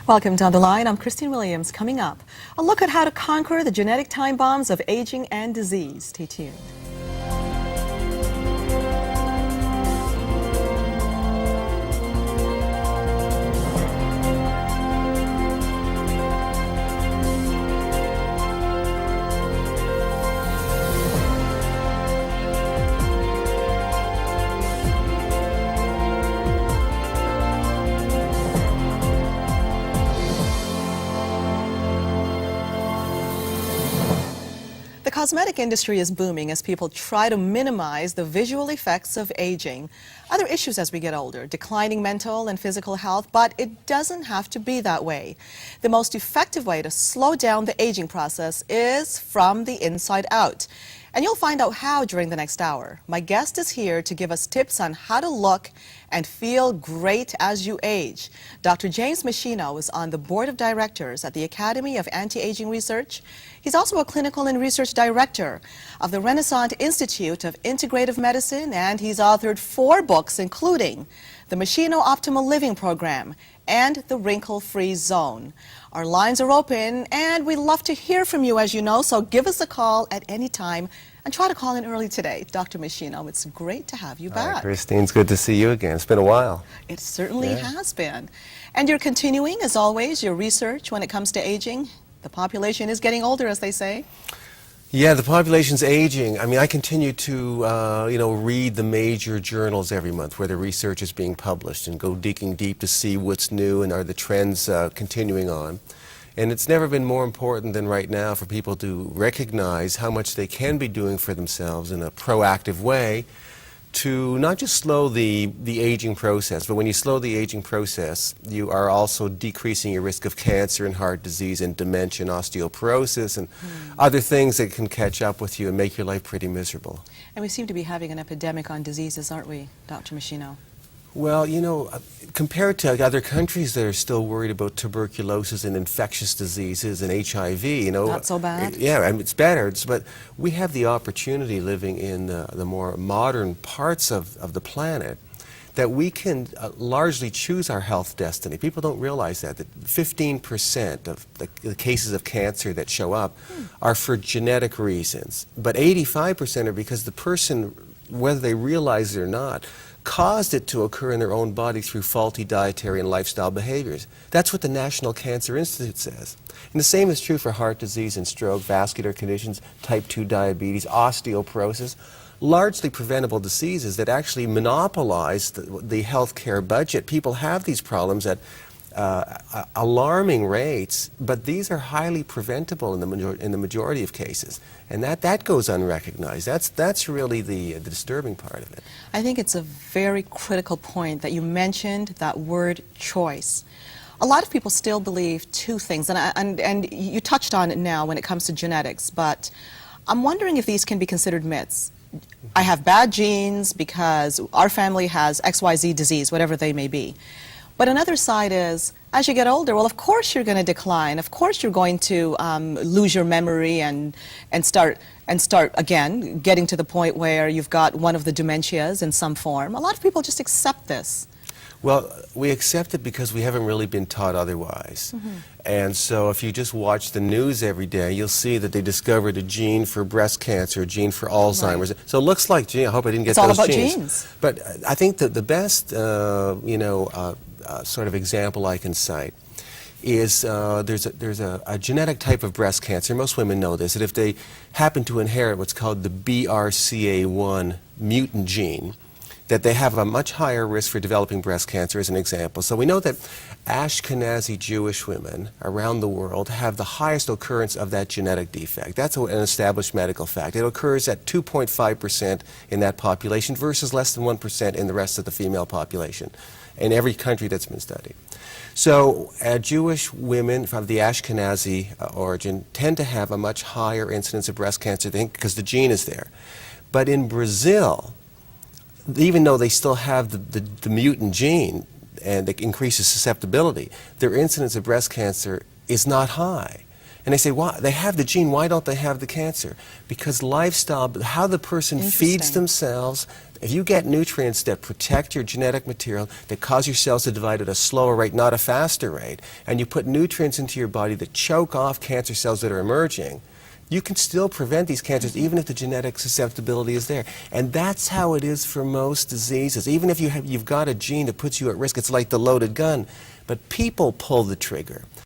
Welcome down the line. I'm Christine Williams. Coming up, a look at how to conquer the genetic time bombs of aging and disease. Stay tuned. The cosmetic industry is booming as people try to minimize the visual effects of aging. Other issues as we get older, declining mental and physical health, but it doesn't have to be that way. The most effective way to slow down the aging process is from the inside out. And you'll find out how during the next hour. My guest is here to give us tips on how to look and feel great as you age. Dr. James Meschino is on the board of directors at the Academy of Anti-Aging Research. He's also a clinical and research director of the Renaissance Institute of Integrative Medicine, and he's authored 4 books, including the Meschino Optimal Living Program and the Wrinkle-Free Zone. Our lines are open, and we love to hear from you, as you know, so give us a call at any time and try to call in early today. Dr. Meschino, it's great to have you back. Hi, Christine, it's good to see you again. It's been a while. It certainly has been. And you're continuing, as always, your research when it comes to aging. The population is getting older, as they say. Yeah, the population's aging. I mean, I continue to, read the major journals every month where the research is being published and go digging deep to see what's new and are the trends continuing on. And it's never been more important than right now for people to recognize how much they can be doing for themselves in a proactive way to not just slow the aging process, but when you slow the aging process, you are also decreasing your risk of cancer and heart disease and dementia and osteoporosis and other things that can catch up with you and make your life pretty miserable. And we seem to be having an epidemic on diseases, aren't we, Dr. Meschino? Well, compared to other countries that are still worried about tuberculosis and infectious diseases and HIV, Not so bad? Yeah, I mean, it's better, but we have the opportunity living in the more modern parts of the planet that we can largely choose our health destiny. People don't realize that 15% of the cases of cancer that show up are for genetic reasons, but 85% are because the person, whether they realize it or not, caused it to occur in their own body through faulty dietary and lifestyle behaviors. That's what the National Cancer Institute says. And the same is true for heart disease and stroke, vascular conditions, type 2 diabetes, osteoporosis, largely preventable diseases that actually monopolize the healthcare budget. People have these problems at alarming rates, but these are highly preventable in the majority of cases, and that goes unrecognized. That's really the disturbing part of it. I think it's a very critical point that you mentioned that word choice. A lot of people still believe 2 things, and you touched on it now when it comes to genetics, but I'm wondering if these can be considered myths. I have bad genes because our family has XYZ disease, whatever they may be. But another side is, as you get older, well, of course you're going to decline. Of course you're going to lose your memory and start again getting to the point where you've got one of the dementias in some form. A lot of people just accept this. Well, we accept it because we haven't really been taught otherwise. And so if you just watch the news every day, you'll see that they discovered a gene for breast cancer, a gene for Alzheimer's. Right. So it looks like, gee, I hope I didn't get those genes. It's all about genes. But I think that the best, sort of example I can cite is there's a genetic type of breast cancer. Most women know this, that if they happen to inherit what's called the BRCA1 mutant gene, that they have a much higher risk for developing breast cancer, as an example. So we know that Ashkenazi Jewish women around the world have the highest occurrence of that genetic defect. That's an established medical fact. It occurs at 2.5% in that population versus less than 1% in the rest of the female population in every country that's been studied. So Jewish women from the Ashkenazi origin tend to have a much higher incidence of breast cancer because the gene is there. But in Brazil, even though they still have the mutant gene and it increases susceptibility, their incidence of breast cancer is not high. And they say, why? They have the gene, why don't they have the cancer? Because lifestyle, how the person feeds Interesting. themselves, if you get nutrients that protect your genetic material, that cause your cells to divide at a slower rate, not a faster rate, and you put nutrients into your body that choke off cancer cells that are emerging, you can still prevent these cancers even if the genetic susceptibility is there. And that's how it is for most diseases. Even if you've got a gene that puts you at risk, it's like the loaded gun. But people pull the trigger.